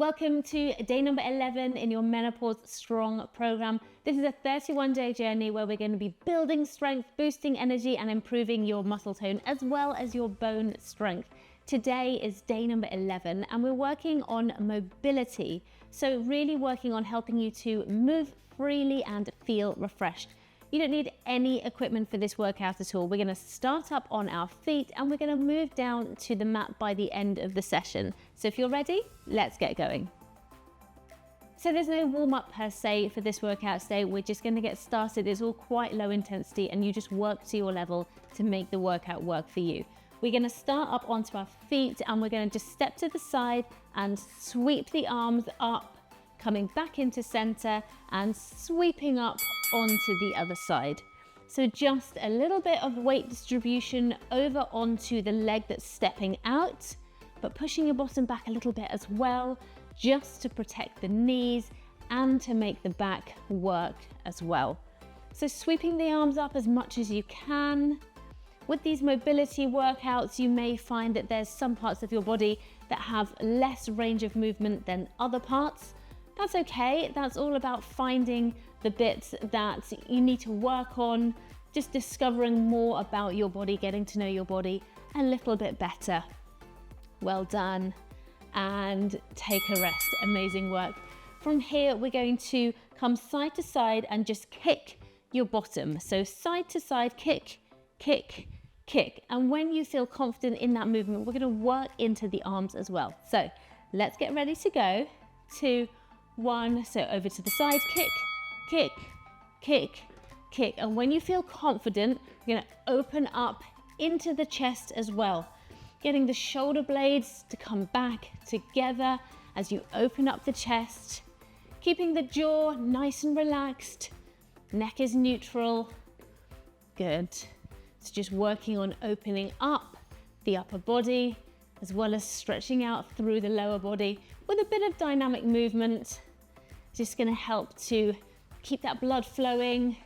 Welcome to day number 11 in your Menopause Strong program. This is a 31-day journey where we're going to be building strength, boosting energy, and improving your muscle tone as well as your bone strength. Today is day number 11 and we're working on mobility. So really working on helping you to move freely and feel refreshed. You don't need any equipment for this workout at all. We're going to start up on our feet and we're going to move down to the mat by the end of the session. So if you're ready, let's get going. So there's no warm up per se for this workout today. We're just going to get started. It's all quite low intensity and you just work to your level to make the workout work for you. We're going to start up onto our feet and we're going to just step to the side and sweep the arms up, coming back into center and sweeping up onto the other side. So just a little bit of weight distribution over onto the leg that's stepping out, but pushing your bottom back a little bit as well, just to protect the knees and to make the back work as well. So sweeping the arms up as much as you can. With these mobility workouts, you may find that there's some parts of your body that have less range of movement than other parts. That's okay. That's all about finding the bits that you need to work on, just discovering more about your body, getting to know your body a little bit better. Well done. And take a rest. Amazing work. From here, we're going to come side to side and just kick your bottom. So side to side, kick, kick, kick. And when you feel confident in that movement, we're going to work into the arms as well. So let's get ready to go. 2, 1, so over to the side, kick, kick, kick, kick. And when you feel confident, you're going to open up into the chest as well, getting the shoulder blades to come back together as you open up the chest, keeping the jaw nice and relaxed, neck is neutral. Good. So just working on opening up the upper body as well as stretching out through the lower body with a bit of dynamic movement. Just going to help to keep that blood flowing,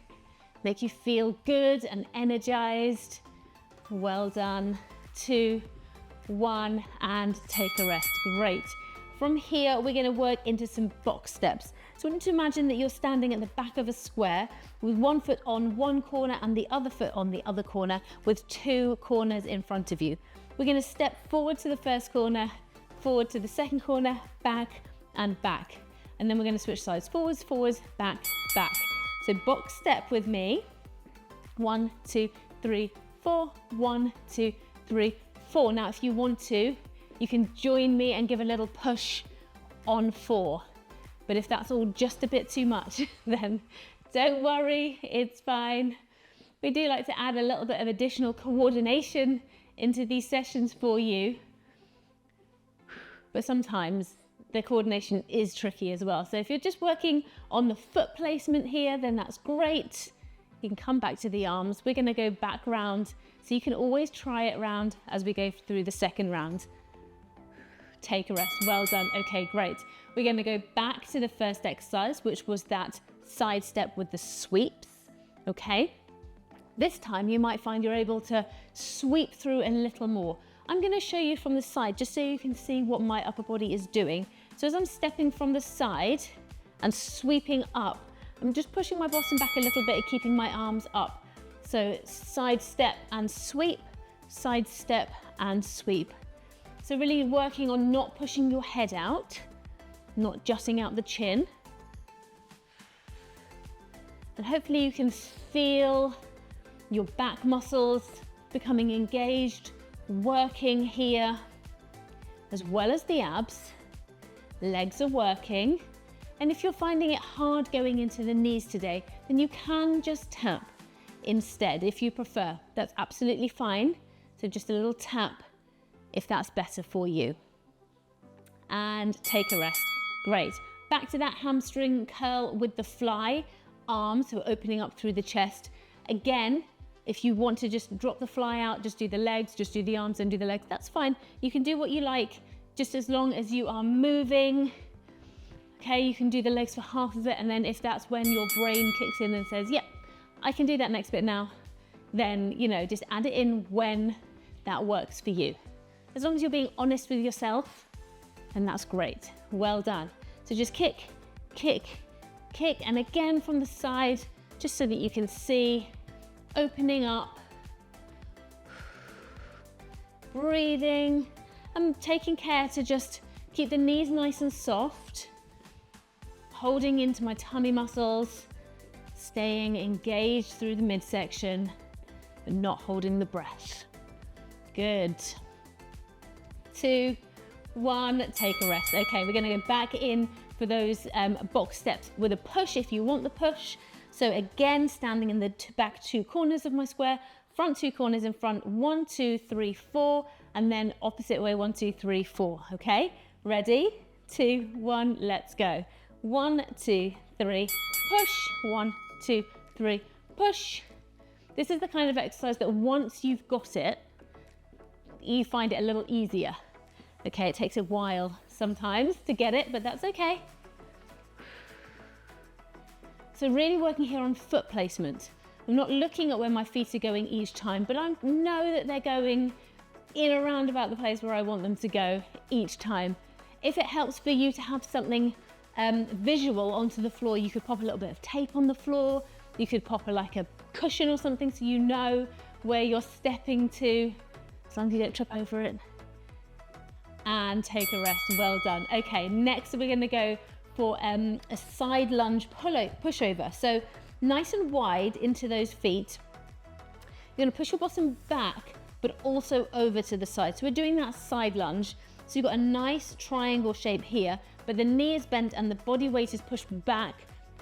make you feel good and energized. Well done. 2, 1, and take a rest. Great. From here, we're going to work into some box steps. So I want you to imagine that you're standing at the back of a square with one foot on one corner and the other foot on the other corner with 2 corners in front of you. We're going to step forward to the first corner, forward to the second corner, back and back. And then we're going to switch sides, forwards, forwards, back, back. So box step with me. 1, 2, 3, 4. 1, 2, 3, 4. Now, if you want to, you can join me and give a little push on 4. But if that's all just a bit too much, then don't worry, it's fine. We do like to add a little bit of additional coordination into these sessions for you. But sometimes the coordination is tricky as well. So if you're just working on the foot placement here, then that's great. You can come back to the arms. We're going to go back round. So you can always try it round as we go through the second round. Take a rest. Well done. Okay, great. We're going to go back to the first exercise, which was that side step with the sweeps. Okay. This time you might find you're able to sweep through a little more. I'm going to show you from the side just so you can see what my upper body is doing. So as I'm stepping from the side and sweeping up, I'm just pushing my bottom back a little bit and keeping my arms up. So side step and sweep, side step and sweep. So really working on not pushing your head out, not jutting out the chin. And hopefully you can feel your back muscles becoming engaged, working here, as well as the abs. Legs are working. And if you're finding it hard going into the knees today, then you can just tap instead if you prefer. That's absolutely fine. So just a little tap if that's better for you. And take a rest. Great. Back to that hamstring curl with the fly arm, so opening up through the chest. Again, if you want to just drop the fly out, just do the legs, just do the arms and do the legs, that's fine. You can do what you like, just as long as you are moving. Okay, you can do the legs for half of it, and then if that's when your brain kicks in and says, yep, I can do that next bit now, then, you know, just add it in when that works for you. As long as you're being honest with yourself, And that's great. Well done. So just kick, kick, kick, and again from the side, just so that you can see, opening up, breathing. I'm taking care to just keep the knees nice and soft, holding into my tummy muscles, staying engaged through the midsection, but not holding the breath. Good. 2, 1, take a rest. Okay, we're gonna go back in for those box steps with a push if you want the push. So again, standing in the back 2 corners of my square, front 2 corners in front, 1, 2, 3, 4, and then opposite way, 1, 2, 3, 4, okay? Ready? 2, 1, let's go. 1, 2, 3, push, 1, 2, 3, push. This is the kind of exercise that once you've got it, you find it a little easier. Okay, it takes a while sometimes to get it, but that's okay. So really working here on foot placement. I'm not looking at where my feet are going each time, but I know that they're going in around about the place where I want them to go each time. If it helps for you to have something visual onto the floor, you could pop a little bit of tape on the floor. You could pop like a cushion or something so you know where you're stepping to, as long as you don't trip over it. And take a rest, well done. Okay, next we're gonna go for a side lunge pushover. So nice and wide into those feet. You're gonna push your bottom back, but also over to the side. So we're doing that side lunge. So you've got a nice triangle shape here, but the knee is bent and the body weight is pushed back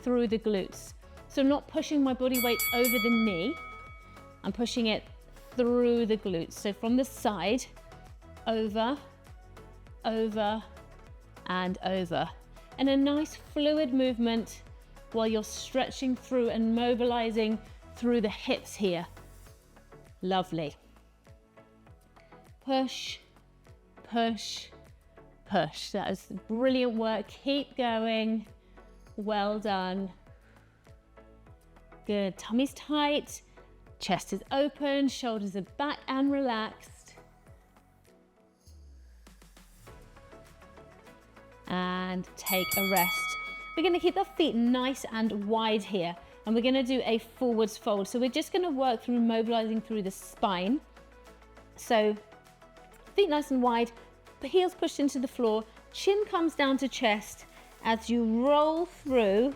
through the glutes. So I'm not pushing my body weight over the knee, I'm pushing it through the glutes. So from the side, over, over, and over. And a nice fluid movement while you're stretching through and mobilizing through the hips here. Lovely. Push, push, push. That is brilliant work. Keep going. Well done. Good. Tummy's tight, chest is open, shoulders are back and relaxed. And take a rest. We're going to keep the feet nice and wide here, and we're going to do a forwards fold. So we're just going to work through mobilizing through the spine. So feet nice and wide, the heels pushed into the floor, chin comes down to chest as you roll through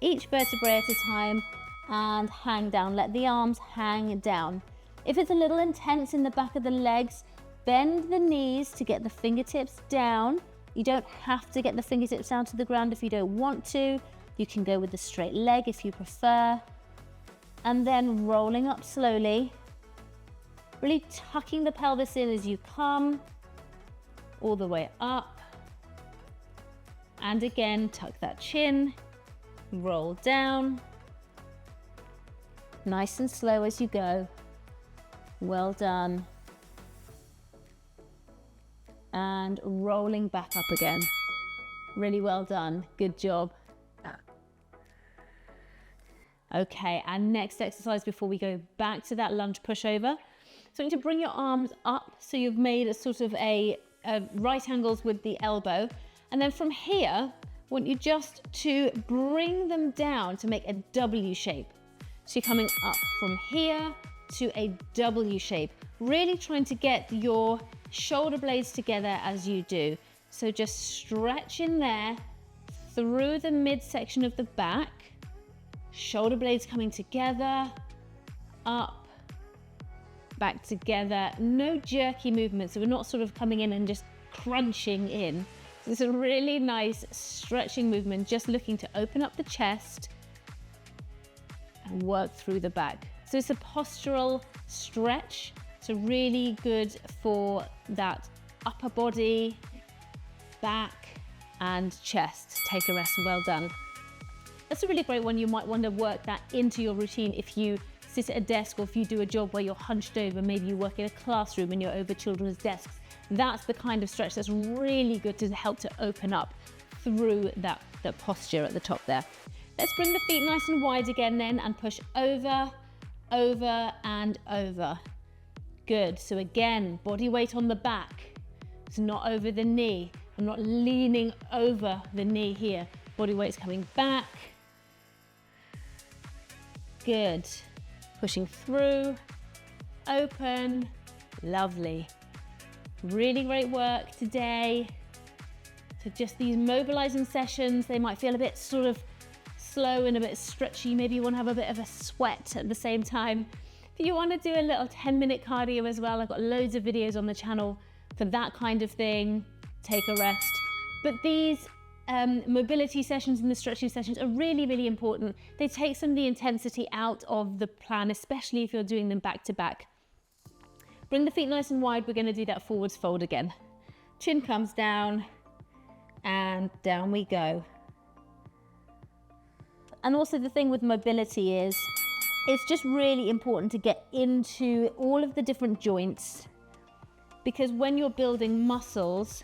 each vertebrae at a time and hang down. Let the arms hang down. If it's a little intense in the back of the legs, bend the knees to get the fingertips down. You don't have to get the fingertips down to the ground if you don't want to. You can go with the straight leg if you prefer. And then rolling up slowly, really tucking the pelvis in as you come all the way up. And again, tuck that chin, roll down. Nice and slow as you go. Well done. And rolling back up again. Really well done. Good job. Okay, and next exercise before we go back to that lunge pushover. So you need to bring your arms up so you've made a sort of a right angles with the elbow. And then from here, I want you just to bring them down to make a W shape. So you're coming up from here to a W shape, really trying to get your shoulder blades together as you do. So just stretch in there through the midsection of the back, shoulder blades coming together, up, back together. No jerky movement, so we're not sort of coming in and just crunching in. It's a really nice stretching movement, just looking to open up the chest and work through the back. So it's a postural stretch, so really good for that upper body, back and chest. Take a rest, well done. That's a really great one. You might want to work that into your routine if you sit at a desk or if you do a job where you're hunched over, maybe you work in a classroom and you're over children's desks. That's the kind of stretch that's really good to help to open up through that posture at the top there. Let's bring the feet nice and wide again then and push over, over and over. Good, so again, body weight on the back. It's not over the knee. I'm not leaning over the knee here. Body weight's coming back. Good. Pushing through, open, lovely. Really great work today. So just these mobilizing sessions, they might feel a bit sort of slow and a bit stretchy. Maybe you want to have a bit of a sweat at the same time. If you want to do a little 10-minute cardio as well, I've got loads of videos on the channel for that kind of thing. Take a rest. But these mobility sessions and the stretching sessions are really, really important. They take some of the intensity out of the plan, especially if you're doing them back to back. Bring the feet nice and wide. We're going to do that forwards fold again. Chin comes down and down we go. And also the thing with mobility is it's just really important to get into all of the different joints, because when you're building muscles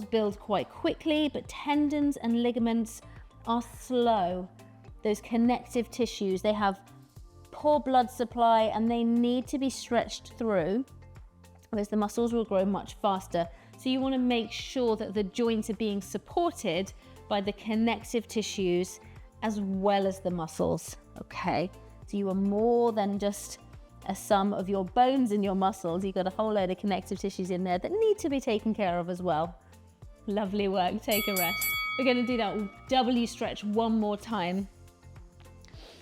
build quite quickly, but tendons and ligaments are slow. Those connective tissues, they have poor blood supply and they need to be stretched through, whereas the muscles will grow much faster. So you want to make sure that the joints are being supported by the connective tissues as well as the muscles, okay? So you are more than just a sum of your bones and your muscles. You've got a whole load of connective tissues in there that need to be taken care of as well. Lovely work, take a rest. We're gonna do that W stretch one more time.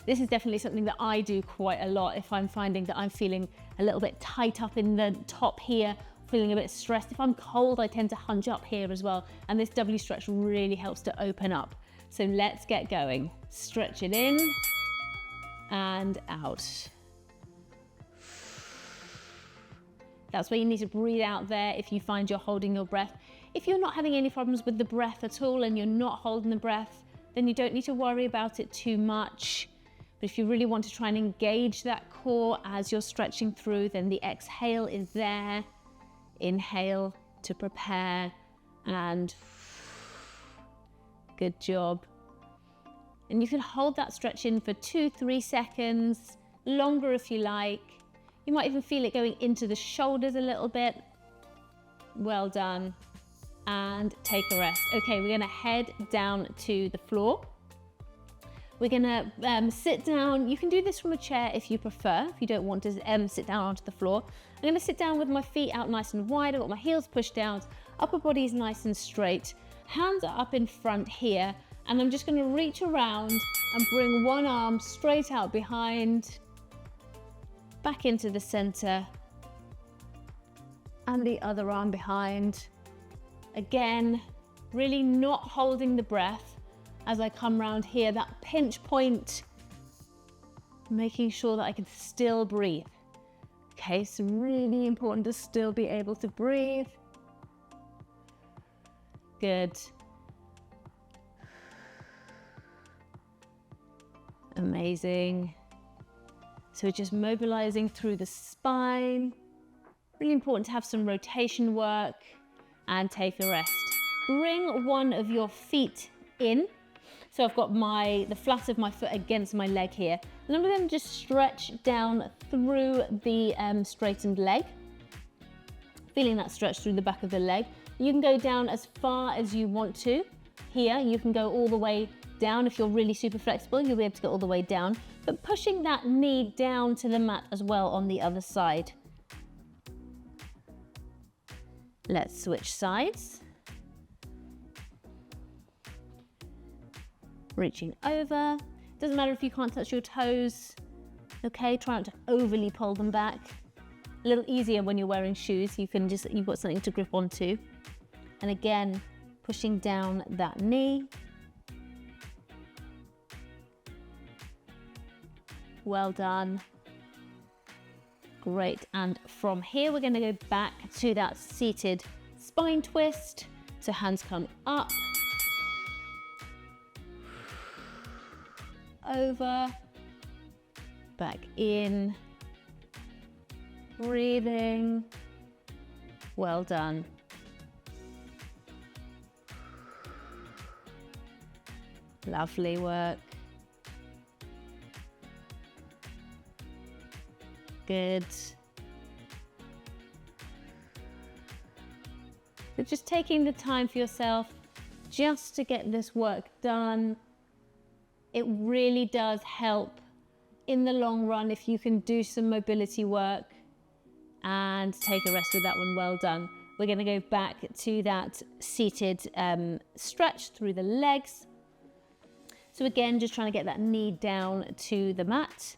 This is definitely something that I do quite a lot if I'm finding that I'm feeling a little bit tight up in the top here, feeling a bit stressed. If I'm cold, I tend to hunch up here as well. And this W stretch really helps to open up. So let's get going. Stretch it in and out. That's where you need to breathe out there if you find you're holding your breath. If you're not having any problems with the breath at all and you're not holding the breath, then you don't need to worry about it too much. But if you really want to try and engage that core as you're stretching through, then the exhale is there. Inhale to prepare and good job. And you can hold that stretch in for 2-3 seconds, longer if you like. You might even feel it going into the shoulders a little bit. Well done. And take a rest. Okay, we're gonna head down to the floor. We're gonna sit down. You can do this from a chair if you prefer, if you don't want to sit down onto the floor. I'm gonna sit down with my feet out nice and wide. I've got my heels pushed down, upper body is nice and straight. Hands are up in front here, and I'm just gonna reach around and bring one arm straight out behind, back into the center, and the other arm behind. Again, really not holding the breath as I come round here, that pinch point, making sure that I can still breathe. Okay, so really important to still be able to breathe. Good. Amazing. So just mobilizing through the spine. Really important to have some rotation work and take a rest. Bring one of your feet in. So I've got the flat of my foot against my leg here. And I'm going to just stretch down through the straightened leg. Feeling that stretch through the back of the leg. You can go down as far as you want to. Here, you can go all the way down. If you're really super flexible, you'll be able to go all the way down. But pushing that knee down to the mat as well on the other side. Let's switch sides. Reaching over. Doesn't matter if you can't touch your toes. Okay, try not to overly pull them back. A little easier when you're wearing shoes. You've got something to grip onto. And again, pushing down that knee. Well done. Great. And from here, we're going to go back to that seated spine twist. So hands come up, over, back in, breathing. Well done. Lovely work. Good. But just taking the time for yourself just to get this work done, it really does help in the long run if you can do some mobility work and take a rest with that one. Well done. We're going to go back to that seated stretch through the legs. So again, just trying to get that knee down to the mat.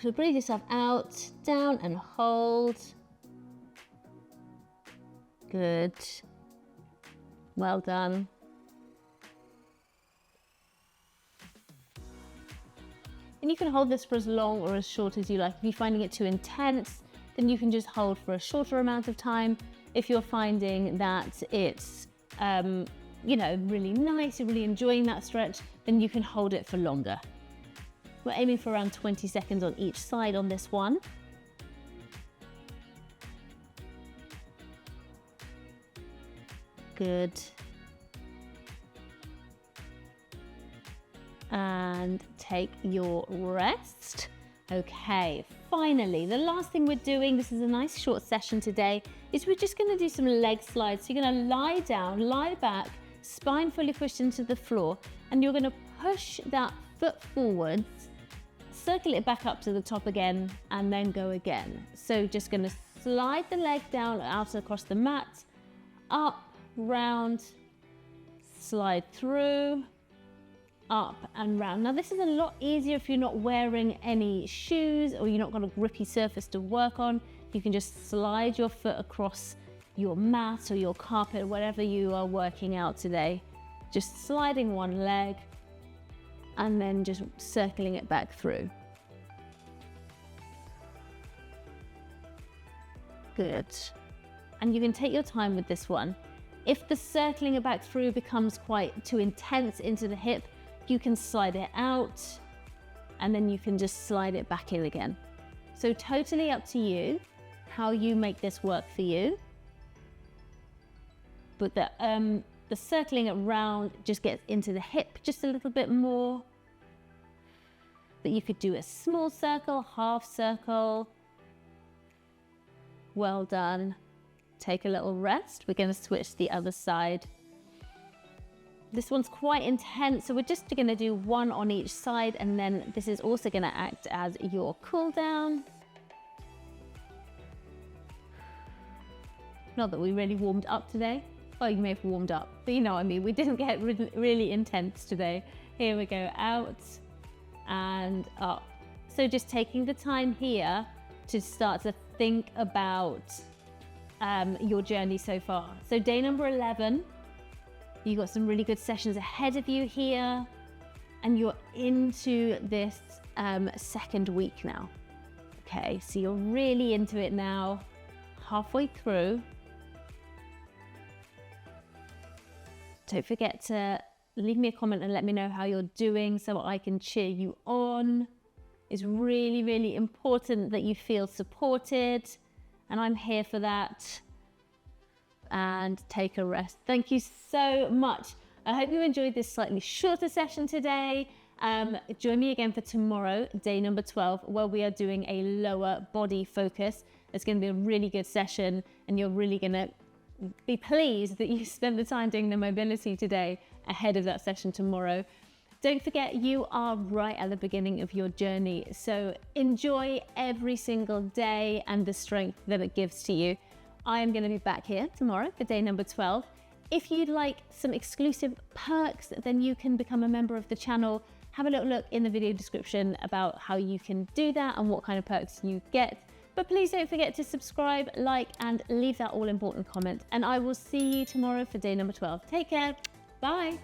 So breathe yourself out, down and hold. Good. Well done. And you can hold this for as long or as short as you like. If you're finding it too intense, then you can just hold for a shorter amount of time. If you're finding that it's, you know, really nice, you're really enjoying that stretch, then you can hold it for longer. We're aiming for around 20 seconds on each side on this one. Good. And take your rest. Okay, finally, the last thing we're doing, this is a nice short session today, is we're just gonna do some leg slides. So you're gonna lie down, lie back, spine fully pushed into the floor, and you're gonna push that foot forwards, circle it back up to the top again, and then go again. So just gonna slide the leg down out across the mat, up, round, slide through, up and round. Now this is a lot easier if you're not wearing any shoes or you're not got a grippy surface to work on. You can just slide your foot across your mat or your carpet, whatever you are working out today. Just sliding one leg and then just circling it back through. Good. And you can take your time with this one. If the circling it back through becomes quite too intense into the hip, you can slide it out and then you can just slide it back in again. So totally up to you how you make this work for you. But the circling around just gets into the hip just a little bit more. But you could do a small circle, half circle. Well done. Take a little rest. We're going to switch to the other side. This one's quite intense, so we're just going to do one on each side, and then this is also going to act as your cool down. Not that we really warmed up today. Well, you may have warmed up, but you know what I mean. We didn't get really intense today. Here we go, out and up. So just taking the time here to start to think about your journey so far. So day number 11. You've got some really good sessions ahead of you here, and you're into this second week now. Okay, so you're really into it now, halfway through. Don't forget to leave me a comment and let me know how you're doing so I can cheer you on. It's really, really important that you feel supported, and I'm here for that. And take a rest. Thank you so much. I hope you enjoyed this slightly shorter session today. Join me again for tomorrow, day number 12, where we are doing a lower body focus. It's going to be a really good session, and you're really going to be pleased that you spent the time doing the mobility today ahead of that session tomorrow. Don't forget, you are right at the beginning of your journey, so enjoy every single day and the strength that it gives to you. I am going to be back here tomorrow for day number 12. If you'd like some exclusive perks, then you can become a member of the channel. Have a little look in the video description about how you can do that and what kind of perks you get. But please don't forget to subscribe, like, and leave that all important comment. And I will see you tomorrow for day number 12. Take care. Bye.